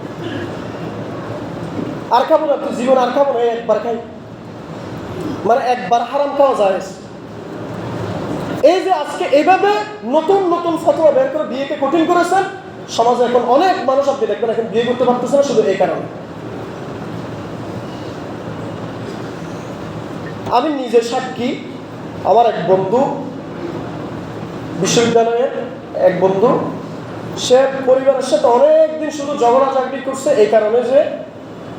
Speaker 1: আর খাবো না, তুই জীবন আর খাবো না, একবার খাই, মানে একবার হারাম খাওয়া যায়। এই যে আজকে এইভাবে নতুন নতুন ফতোয়া বের করে বিয়েকে কঠিন করেছেন, সমাজে এখন অনেক মানুষ আপনি দেখবেন এখন বিয়ে করতে পারতেছে না, শুধু এই কারণে। আমি নিজের সাক্ষী, আমার এক বন্ধু, বিশ্ববিদ্যালয়ের এক বন্ধু, সে পরিবারের সাথে অনেকদিন শুধু ঝগড়া চাকরি করছে এই কারণে যে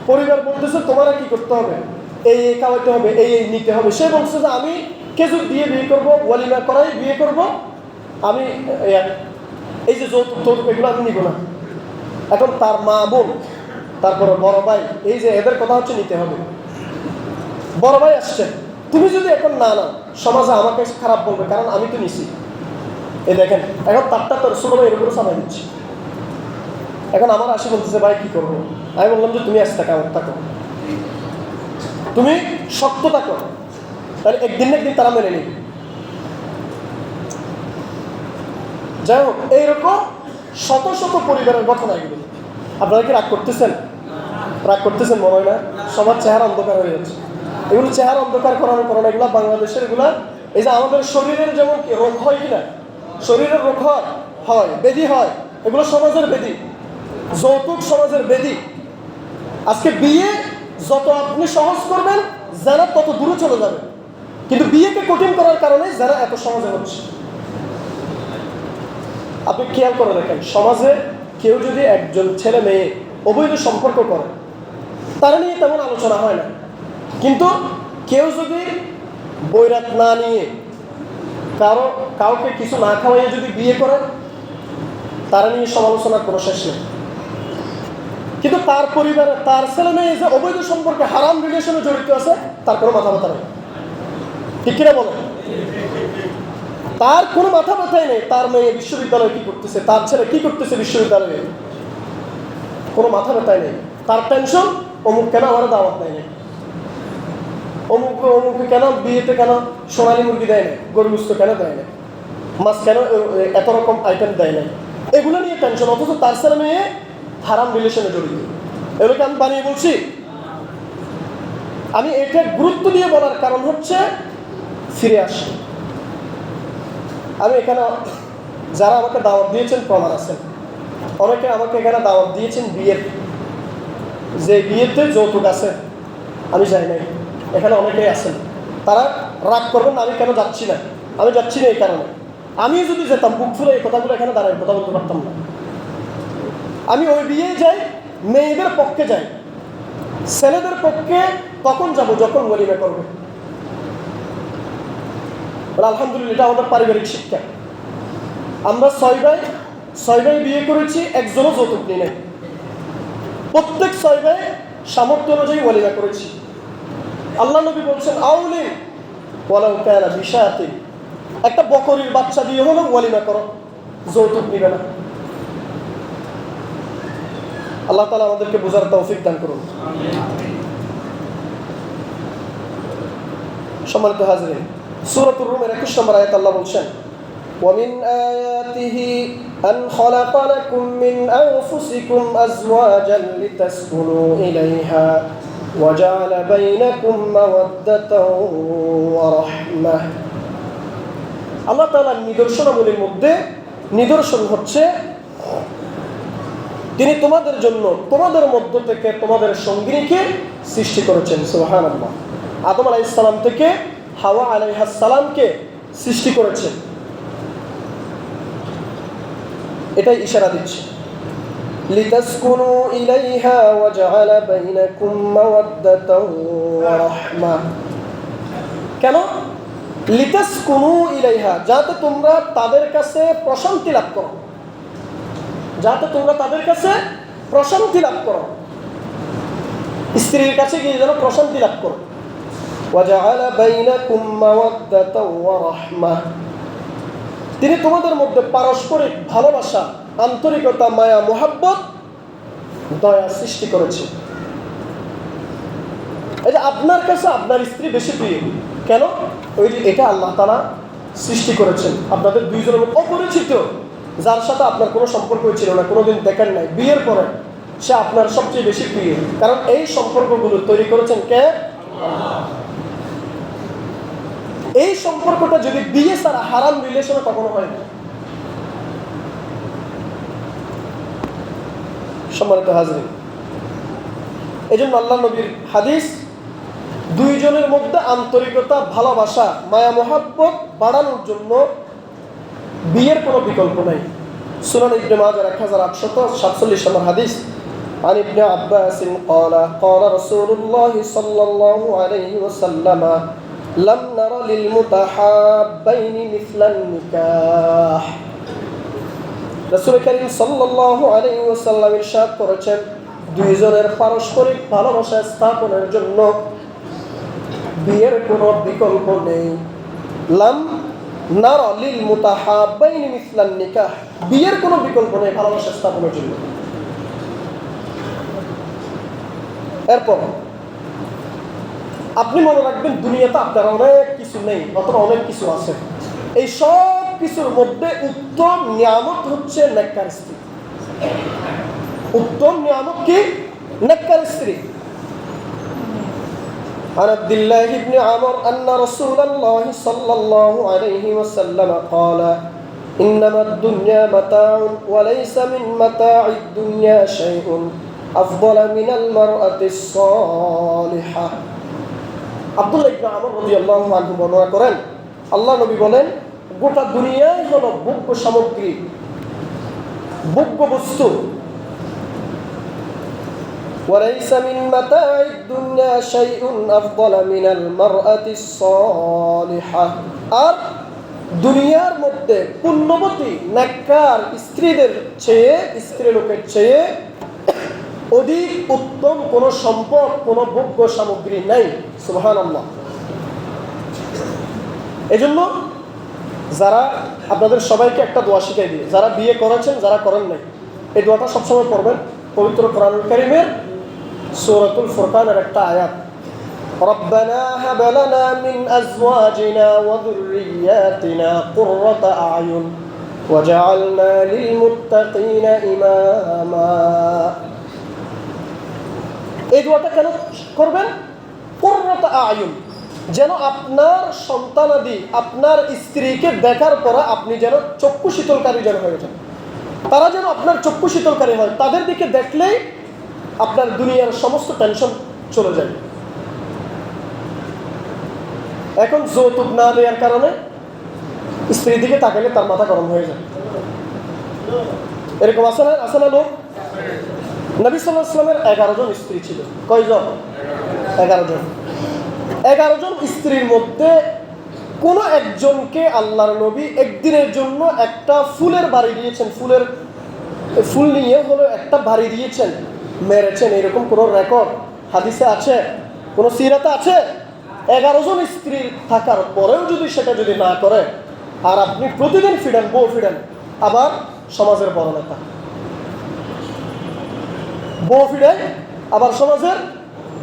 Speaker 1: পরিবার বলতেছে তোমারা কি করতে হবে, এই খাওয়াইতে হবে, এই নিতে হবে। সে বলছে যে আমি খেজুর দিয়ে বিয়ে করবো, ওয়ালিমা করাই বিয়ে করব, আমি এই যে যৌতুক এগুলো আমি নিব না। এখন তার মা বোন, তারপরে বড় ভাই, এই যে এদের কথা হচ্ছে নিতে হবে। বড় ভাই আসছে, তুমি যদি এখন না নাও সমাজে আমাকে খারাপ বলবে, কারণ আমি তো নিছি। এই দেখেন এখন তারটা তোর ছোট ভাই এর উপরে চালাই দিচ্ছি। এখন আমার আসি বলতেছে ভাই কি করবো? আমি বললাম যে তুমি আজ থাকা থাকো, তুমি শক্ত থাকো, তাহলে একদিন না একদিন তারা মেনে নিবে। যাই হোক, এইরকম শত শত পরিবারের ঘটনা এগুলো। আপনারা কি রাগ করতেছেন? রাগ করতেছেন মনে হয় না? সবার চেহারা অন্ধকার হয়ে যাচ্ছে। এগুলো চেহারা অন্ধকার করানোর কারণে এগুলো বাংলাদেশের এগুলা, এই যে আমাদের শরীরের যেমন রোগ হয় কিনা, শরীরের রোগ হয়, ব্যাধি হয়, এগুলো সমাজের ব্যাধি, যৌতুক সমাজের ব্যাধি। আজকে বিয়ে যত আপনি সহজ করবেন যারা তত দূরে চলে যাবে, কিন্তু বিয়েকে কঠিন করার কারণে যারা এত সহজে হচ্ছে। আপনি খেয়াল করে দেখেন, সমাজে কেউ যদি একজন ছেলে মেয়ে অবৈধ সম্পর্ক করে, তারা নিয়ে তেমন আলোচনা হয় না, কিন্তু কেউ যদি বৈরাত না নিয়ে কাউকে কিছু না খাওয়াইয়ে যদি বিয়ে করে, তারা নিয়ে সমালোচনার কোনো শেষ নেই। কিন্তু তার পরিবারে তার ছেলে মেয়ে যে অবৈধ সম্পর্কে হারাম রিলেশনে জড়িত আছে, তার কোনো মাথা ব্যথা নেই। ঠিক কিনা বলেন? তার কোনো মাথা ব্যথাই নেই। তার মেয়ে বিশ্ববিদ্যালয়ে কি করতেছে, তার ছেলে কি করতেছে বিশ্ববিদ্যালয়ে, কোনো মাথা ব্যথাই নেই। তার টেনশন অমুক কেন আমার দাওয়াত দেয় না, অমুক কেন বিয়েতে কেন সোনালী মুরগি দেয় না, গরু গোস্ত কেন দেয় না, মাছ কেন এত রকম আইটেম দেয় না, এগুলো নিয়ে টেনশন। অথচ তার ছেলে মেয়ে হারাম রিলেশনে জড়িত। এগুলোকে আমি বানিয়ে বলছি। আমি এটা গুরুত্ব দিয়ে বলার কারণ হচ্ছে ফিরে আসি। আমি এখানে যারা আমাকে দাওয়াত দিয়েছেন প্রমাণ আছেন। অনেকে আমাকে এখানে দাওয়াত দিয়েছেন বিয়ের, যে বিয়েতে যৌতুক আছে, আমি যাই নাই। এখানে অনেকেই আছেন, তারা রাগ করবেন না আমি কেন যাচ্ছি না। আমি যাচ্ছি না এই কারণে, আমি যদি যেতাম বুক ফুলে এই কথাগুলো এখানে দাঁড়ায় কথা বলতে পারতাম না। আমি ওই বিয়ে যাই, মেয়েদের পক্ষে যাই, ছেলেদের পক্ষে তখন যাব যখন ওলিমা করবে। আলহামদুলিল্লাহ, এটা আমাদের পারিবারিক শিক্ষা। আমরা ছয় ভাই বিয়ে করেছি, একজনও যৌতুক নিই নাই। প্রত্যেক 6 ভাই সামর্থ্য অনুযায়ী ওলিমা করেছি। আল্লাহ নবী বলছেন আউলিম ওয়ালাউ কানা বিশাতিন, একটা বকরির বাচ্চা দিয়ে হলো ওলিমা করো, যৌতুক নিবে না। আল্লাহ তাআলা আমাদেরকে বোঝার তৌফিক দান করুন। সম্মানিত হাজিরিন, সূরাতুর রুমের 21 নম্বর আয়াত আল্লাহ বলছেন وَمِنْ آيَاتِهِ أَنْ خَلَقَ لَكُم مِّنْ أَنفُسِكُمْ أَزْوَاجًا لِتَسْكُنُوا إِلَيْهَا وَجَعَلَ بَيْنَكُم مَّوَدَّةً وَرَحْمَةً। আল্লাহ তাআলার নিদর্শনাবলীর মধ্যে নিদর্শন হচ্ছে তিনি তোমাদের জন্য তোমাদের মধ্য থেকে তোমাদের সঙ্গীকে সৃষ্টি করেছেন। সুবহানাল্লাহ। আদম আলাইহিস সালাম থেকে হাওয়া আলাইহিস সালামকে সৃষ্টি করেছেন, এটাই ইশারা দিচ্ছে। লিতাসকুনু ইলাইহা ওয়া জাআলা বাইনাকুম মাওয়াদ্দাতাও ওয়া রাহমা। কেন? লিতাসকুনু ইলাইহা, যাতে তোমরা তাদের কাছে প্রশান্তি লাভ করো, যাতে তোমরা তাদের কাছে প্রশান্তি লাভ করো, স্ত্রীর কাছে গিয়ে যেন প্রশান্তি লাভ করো। ওয়া জাআলা বাইনাকুম মাওয়াদ্দাতাও ওয়া রাহমা, তিনি তোমাদের মধ্যে পারস্পরিক ভালোবাসা, আন্তরিকতা, মায়া, মোহাব্বত, দয়া সৃষ্টি করেছে। এই যে আপনার কাছে আপনার স্ত্রী বেশি প্রিয়, কেন? ওই যে এটা আল্লাহ তাআলা সৃষ্টি করেছেন। আপনাদের দুইজনের মধ্যে অপরিচিত, যার সাথে আপনার কোনো সম্পর্কই ছিল না, কোনোদিন দেখেন নাই, বিয়ের পরে সে আপনার সবচেয়ে বেশি প্রিয়, কারণ এই সম্পর্কগুলো তৈরি করেছেন কে? আল্লাহ। এই সম্পর্কটা যদি বিয়ে ছাড়া হারাম রিলেশনে কখনো হয় না। সম্মানিত হাজির, এই জন্য আল্লাহ নবীর হাদিস, দুইজনের মধ্যে আন্তরিকতা, ভালোবাসা, মায়া মোহাব্বত বাড়ানোর জন্য বিয়ের কোনো বিকল্প নাই। সুনান ইবনে মাজাহ 1847 নম্বর হাদিস, عن ابن عباس قال قال رسول الله صلى الله عليه وسلم لم نر للمتحابين مثل النكاح। রাসূল করিম সাল্লাল্লাহু আলাইহি ওয়াসাল্লাম ইরশাদ করেছেন, দুইজনের পারস্পরিক ভালোবাসা স্থাপনের জন্য বিয়ের কোনো বিকল্প নেই। লাম নারা লিল মুতাহাব্বাইনি মিসলান নিকাহ, বিয়ের কোনো বিকল্প নেই ভালোবাসা স্থাপনের জন্য। এরপর আপনি মনে রাখবেন দুনিয়াতে আপনার অনেক কিছু নেই অথবা অনেক কিছু আছে, এই সব কিছুর মধ্যে উত্তম নিয়ামত হচ্ছে নেককার স্ত্রী। উত্তম নিয়ামত কি? নেককার স্ত্রী। عن عبد الله بن عمر أن رسول الله صلى الله عليه وسلم قال إنما الدنيا متاع وليس من متاع الدنيا شيء أفضل من المرأة الصالحة। আব্দুল্লাহ ইবনে আমর রাদিয়াল্লাহু আনহু বর্ণনা করেন, আল্লাহ নবী বলেন, গোটা দুনিয়াই হলো ভোগ্য সামগ্রী, ভোগ্য বস্তু। وليس من متاع الدنيا شيء أفضل من المرأة الصالحة। আর দুনিয়ার মধ্যে পুণ্যবতী নেককার স্ত্রীদের চেয়ে, স্ত্রী লোকের চেয়ে অধিক উত্তম কোন সম্পদ, কোন ভোগ্য সামগ্রী নাই। সুবহানাল্লাহ। এজন্য যারা আপনাদের সবাইকে একটা দোয়া শিখাই দিয়ে, যারা বিয়ে করেছেন, যারা করেন নাই, এই দোয়াটা সবসময় পড়বেন। পবিত্র কোরআনুল কারীমের সূরাতুল ফুরকানের একটা আয়াত, রব্বানা হাব লানা মিন আজওয়াজিনা ওয়া যুররিয়াতিনা কুররাতা আয়ুন ওয়াজআলনা লিল মুত্তাকিনা ইমামা। এই দোয়াটা কেন করবেন? কুররাতা আয়ুন, যেন আপনার সন্তানাদি, আপনার স্ত্রীকে দেখার পর আপনি যেন চক্ষু শীতলকারী যেন হয়ে যান, তারা যেন আপনার চক্ষু শীতলকারী হয়, তাদের দিকে দেখলেই আপনার দুনিয়ার সমস্ত টেনশন চলে যায়। এখন যৌতুক না দেওয়ার কারণে স্ত্রীর দিকে তাকালে তার মাথা গরম হয়ে যায়। এরকম আছে না, আছে না লোক? নবী সাল্লাল্লাহু আলাইহি ওয়াসাল্লামের 11 জন স্ত্রী ছিল। কয়জন? 11 জন। 11 জন স্ত্রীর মধ্যে কোন একজনকে আল্লাহর নবী একদিনের জন্য একটা ফুলের বাড়ি দিয়েছেন, ফুল নিয়ে হলো একটা বাড়ি দিয়েছেন, মেরেছেন, এরকম কোন রেকর্ড হাদিসে আছে? কোন সিরাতে আছে? 11 জন স্ত্রী থাকার পরেও যদি সেটা যদি না করে, আর আপনি প্রতিদিন ফিডেন, বউ ফিডেন, আবার সমাজের বড় নেতা, বউ ফিডেন আবার সমাজের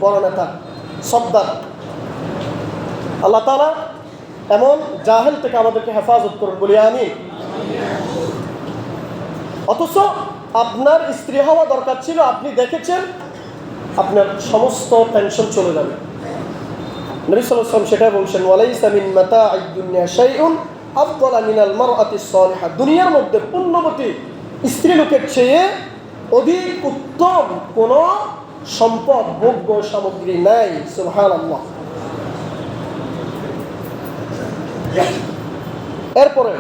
Speaker 1: বড় নেতা, সর্দার। আল্লাহ তাআলা এমন জাহেল থেকে আমাদেরকে হেফাজত করুন বলি আমি। অথচ আপনার স্ত্রী হওয়া দরকার ছিল, আপনি দেখেছেন, আপনার সমস্ত টেনশন চলে যাবে। নবী সাল্লাল্লাহু আলাইহি ওয়াসাল্লাম সেটা বলছেন, ওয়ালাইসা মিন মাতাঈদ দুনিয়া শাইউন আফদালা মিনাল মারআতিস সালিহা। দুনিয়ার মধ্যে পুণ্যবতী স্ত্রী লোকের চেয়ে অধিক উত্তম কোন সম্পদ, ভোগ্য সামগ্রী নাই। সুবহানাল্লাহ। এরপরে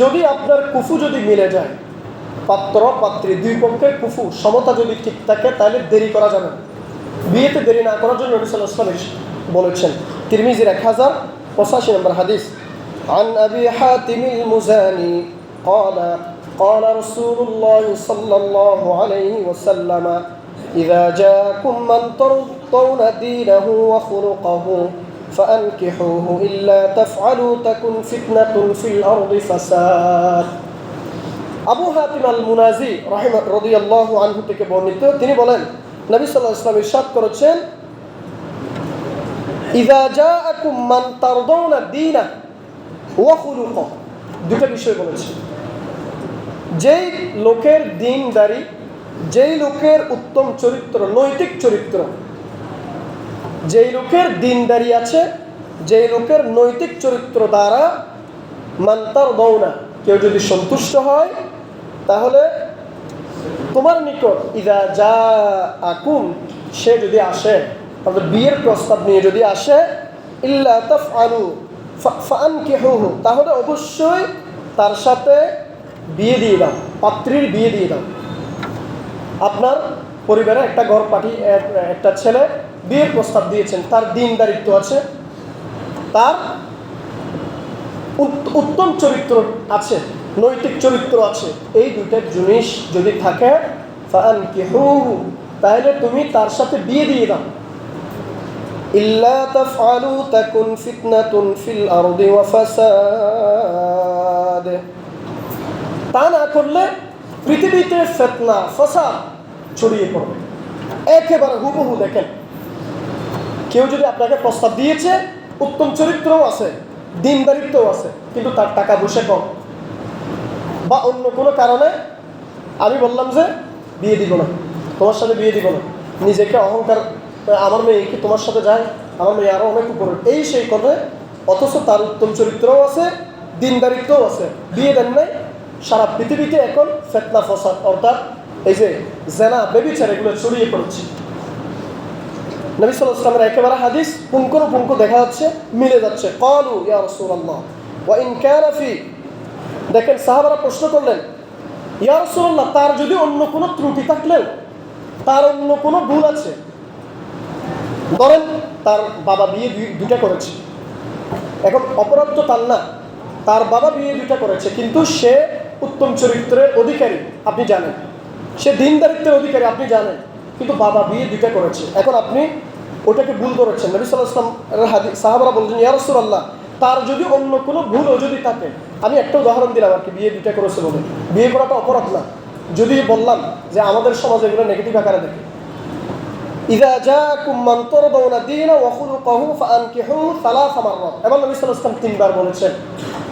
Speaker 1: যদি আপনার কুফু যদি মিলে যায়, পাত্র পাত্রী দুই পক্ষের কুফু সমতা যদি ঠিক থাকে, তাহলে দেরি করা যাবে না। বিয়েতে দেরি না করার জন্য নবী সাল্লাল্লাহু আলাইহি ওয়াসাল্লাম বলেছেন, তিরমিজির 1085 নম্বর হাদিস, عن أبي حاتم المزاني قال قال رسول الله صلى الله عليه وسلم إذا جاءكم من ترضون دينه وخلقه فأنكحوه إلا تفعلوا تكن فتنة في الأرض فساد। আবু হাতিম আল মুনাজি রাদিয়াল্লাহু আনহু থেকে বর্ণিত, তিনি বলেন, নবী সাল্লাল্লাহু আলাইহি ওয়াসাল্লাম ইরশাদ করেছেন, ইযা জাআকুম মান তারদাউনা দীনাহু ওয়া খুলুকাহু, দুটো বিষয় বলেছেন। যেই লোকের দ্বীনদারি, যেই লোকের উত্তম চরিত্র, নৈতিক চরিত্র, যেই লোকের দ্বীনদারি আছে, যেই লোকের নৈতিক চরিত্র দ্বারা মান তারদাউনা, কেউ যদি সন্তুষ্ট হয়, তাহলে তোমার নিকট ইযা জাআকুম, সে যদি আসে, অর্থাৎ বিয়ের প্রস্তাব নিয়ে যদি আসে, ইল্লা তাফআলু ফাআনকিহুহু, তাহলে অবশ্যই তার সাথে বিয়ে দিয়ে দাও, পাত্রীর বিয়ে দিয়ে দাও। আপনার পরিবারে একটা ঘর পাঠিয়ে একটা ছেলে বিয়ের প্রস্তাব দিয়েছেন, তার দ্বীনদারিত্ব আছে, তার উত্তম চরিত্র আছে, নৈতিক চরিত্র আছে, এই দুইটা জিনিস যদি থাকে, ফাআনকিহুহু, তাহলে তুমি তার সাথে বিয়ে দিয়ে দাও। ইল্লা তাফআলু তাকুন ফিতনাতুন ফিল আরদি ওয়া ফাসাদ, তা না করলে পৃথিবীতে ফিতনা ফাসাদ ছড়িয়ে পড়বে। একেবারে হুবহু দেখেন, কেউ যদি আপনাকে প্রস্তাব দিয়েছে, উত্তম চরিত্রও আছে, দিনদারিত্বও আছে, কিন্তু তার টাকা পয়সা কম বা অন্য কোনো কারণে আমি বললাম যে বিয়ে দিব না, তোমার সাথে বিয়ে দিব না, নিজেকে অহংকার, আমার মেয়ে কি তোমার সাথে যায়, আমার মেয়ে আরও অনেক উপরে, এই সেই করে, অথচ তার উত্তম চরিত্রও আছে, দিনদারিত্বও আছে, বিয়ে দেন নাই। সারা পৃথিবীতে এখন ফিতনা ফাসাদ অর্থাৎ এই যে জেনা ব্যভিচার এগুলো ছড়িয়ে পড়ছে। নবী সাল্লাল্লাহু আলাইহি ওয়াসাল্লামের একেবারে হাদিস পুঙ্খানুপুঙ্খ দেখা যাচ্ছে, মিলে যাচ্ছে। ক্বালু ইয়া রাসূলুল্লাহ ওয়া ইন কানা ফি, দেখেন সাহাবারা প্রশ্ন করলেন, ইয়া রাসূলুল্লাহ, তার যদি অন্য কোনো ত্রুটি থাকলেও, তার অন্য কোনো ভুল আছে, ধরেন তার বাবা বিয়ে দুইটা করেছে, এখন অপরাধ তো তার না, তার বাবা বিয়ে দুইটা করেছে, কিন্তু সে উত্তম চরিত্রের অধিকারী আপনি জানেন, সে দিনদারিত্বের অধিকারী আপনি জানেন, কিন্তু বাবা বিয়ে দুইটা করেছে, এখন আপনি ওটাকে ভুল করেছেন। নবী সাল্লাল্লাহু আলাইহি ওয়াসাল্লাম হাদিস সাহাবারা বলছেন, ইয়া রাসূলুল্লাহ, তার যদি অন্য কোনো ভুলও যদি থাকে, আমি একটা উদাহরণ দিলাম আর কি, বিয়ে দুইটা করেছে বলে, বিয়ে করাটা অপরাধ না, যদি বললাম যে আমাদের সমাজে এগুলো নেগেটিভ আকারে দেখে, ইযা জাআকুম মান তারদাউনা দীনা ওয়া খুলুকাহু ফাআনকিহু সালাসা মাররাত, এবং নবী সাল্লাল্লাহু আলাইহি ওয়াসাল্লাম তিনবার বলেছেন।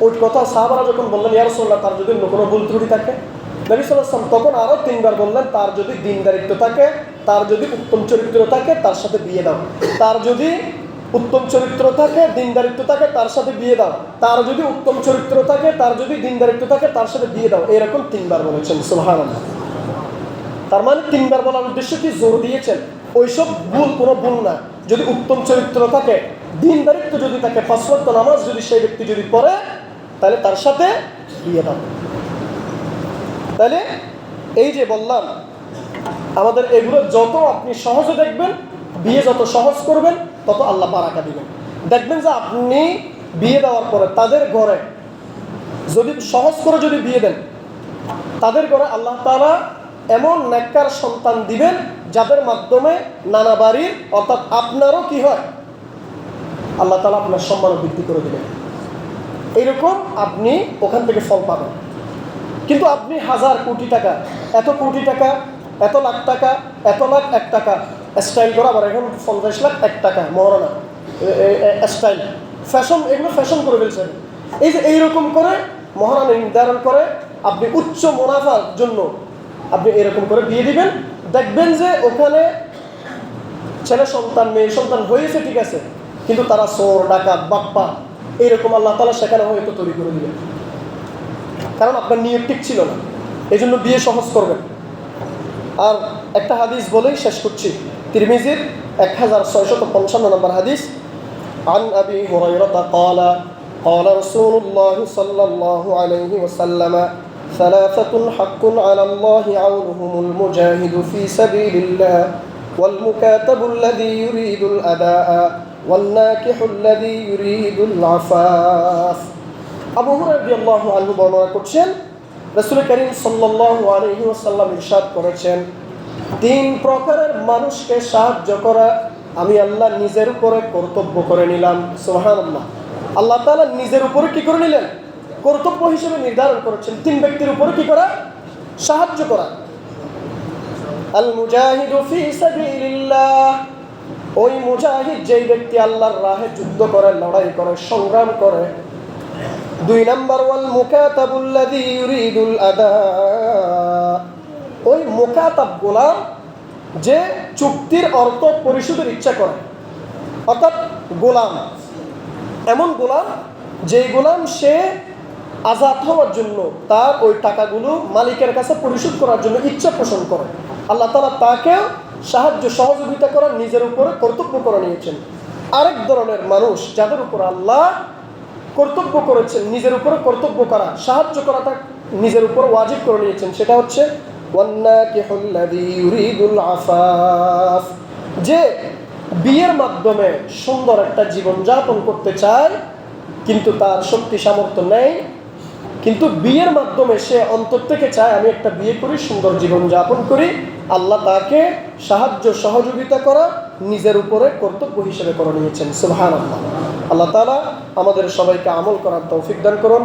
Speaker 1: ওই কথা সাহাবারা যখন বললেন, ইয়া রাসূলুল্লাহ, তার যদি কোনো ভুল ত্রুটি থাকে, নবী সাল্লাল্লাহু আলাইহি ওয়াসাল্লাম তখন আরও তিনবার বললেন, তার যদি দিনদারিত্ব থাকে, তার যদি উত্তম চরিত্র থাকে, তার সাথে বিয়ে দাও, তার যদি উত্তম চরিত্র থাকে, দিনদারিত্ব থাকে, তার সাথে বিয়ে দাও, তার যদি উত্তম চরিত্র থাকে, তার যদি দিনদারিত্ব থাকে, তার সাথে বিয়ে দাও, এরকম তিনবার বলেছেন। সুবহানাল্লাহ। তার মানে তিনবার বলার উদ্দেশ্য কি, জোর দিয়েছেন ওইসব ভুল কোনো ভুল না, যদি উত্তম চরিত্র থাকে, দিনদারিত্ব যদি থাকে, পাঁচ ওয়াক্ত নামাজ যদি সেই ব্যক্তি যদি পড়ে, তাহলে তার সাথে বিয়ে দাও। তাহলে এই যে বললাম, আমাদের এগুলো যত আপনি সহজে দেখবেন, বিয়ে যত সহজ করবেন, তত আল্লাহ বারাকা দিবেন। দেখবেন যে আপনি বিয়ে দেওয়ার পরে তাদের ঘরে যদি সহজ করে যদি বিয়ে দেন, তাদের ঘরে আল্লাহ তাআলা এমন নেককার সন্তান দিবেন, যাদের মাধ্যমে নানা বাড়ির অর্থাৎ আপনারও কি হয়, আল্লাহ তাআলা আপনার সম্মান বৃদ্ধি করে দিবেন। এইরকম আপনি ওখান থেকে ফল পাবেন। কিন্তু আপনি হাজার কোটি টাকা, এত কোটি টাকা, এত লাখ টাকা, এত লাখ এক টাকা স্টাইল করা, আবার এখন 50 লাখ এক টাকা মহারণা স্টাইল, ফ্যাশন, এগুলো ফ্যাশন করে ফেলছেন। এই যে এইরকম করে মহারণা নির্ধারণ করে আপনি উচ্চ মুনাফার জন্য আপনি এরকম করে বিয়ে দিবেন, দেখবেন যে ওখানে ছেলে সন্তান মেয়ে সন্তান হয়েছে ঠিক আছে, কিন্তু তারা চোর ডাকাত বাপ্পা এইরকম আল্লাহ তাআলা সেখানে হয়তো তৈরি করে দিবেন, কারণ আপনার নিয়ত ঠিক ছিল না। এই জন্য বিয়ে সহজ করবেন। আর একটা হাদিস বলেই শেষ করছি, তিরমিজির 1655 নম্বর হাদিস, আন আবি হুরায়রা قال قال رسول الله صلى الله عليه وسلم ثلاثة حق على الله عونهم المجاهد في سبيل الله والمكاتب الذي يريد الأداء والناكح الذي يريد العفاف। আবু হুরায়রা রাদিয়াল্লাহু আনহু বর্ণনা করছেন, রাসূল করিম সাল্লাল্লাহু আলাইহি ওয়াসাল্লাম ইরশাদ করেছেন, তিন প্রকারের মানুষকে সাহায্য করা আমি আল্লাহ নিজের উপরে কর্তব্য করে নিলাম। সুবহানাল্লাহ। আল্লাহ তাআলা নিজের উপরে কি করে নিলেন, কর্তব্য হিসেবে নির্ধারণ করেছেন, তিন ব্যক্তির উপরে কি করা, সাহায্য করা। আল মুজাহিদু ফি সাবিলিল্লাহ, ওই মুজাহিদ যেই ব্যক্তি আল্লাহর রাহে যুদ্ধ করে, লড়াই করে, সংগ্রাম করে। দুই নাম্বার, ওয়াল মুকাতাবুল্লাযী ইউরিদুল আদা, ওই মুকাতাব গোলাম যে চুক্তির অর্থ পরিশোধের ইচ্ছা করে, অর্থাৎ গোলাম এমন গোলাম যেই গোলাম সে আজাদ হওয়ার জন্য তার ওই টাকাগুলো মালিকের কাছে পরিশোধ করার জন্য ইচ্ছা পোষণ করে, আল্লাহ তাআলা তাকে সাহায্য সহযোগিতা করার নিজের উপরে কর্তব্য করে নিয়েছেন। আরেক ধরনের মানুষ যাদের উপর আল্লাহ কর্তব্য করেছেন, নিজের উপরে কর্তব্য করা, সাহায্য করাটা নিজের উপর ওয়াজিব করে নিয়েছেন, সেটা হচ্ছে ওয়ান্নাকিহুল্লাযী ইউরিদুল আফাফ, যে বিয়ের মাধ্যমে সুন্দর একটা জীবন যাপন করতে চায়, কিন্তু তার শক্তি সামর্থ্য নেই, কিন্তু বিয়ের মাধ্যমে সে অন্তর থেকে চায় আমি একটা বিয়ে করি, সুন্দর জীবন যাপন করি, আল্লাহ তাকে সাহায্য সহযোগিতা করা নিজের উপরে কর্তব্য হিসেবে করে নিয়েছেন। সুবহানাল্লাহ। আল্লাহ তাআলা আমাদের সবাইকে আমল করার তৌফিক দান করুন।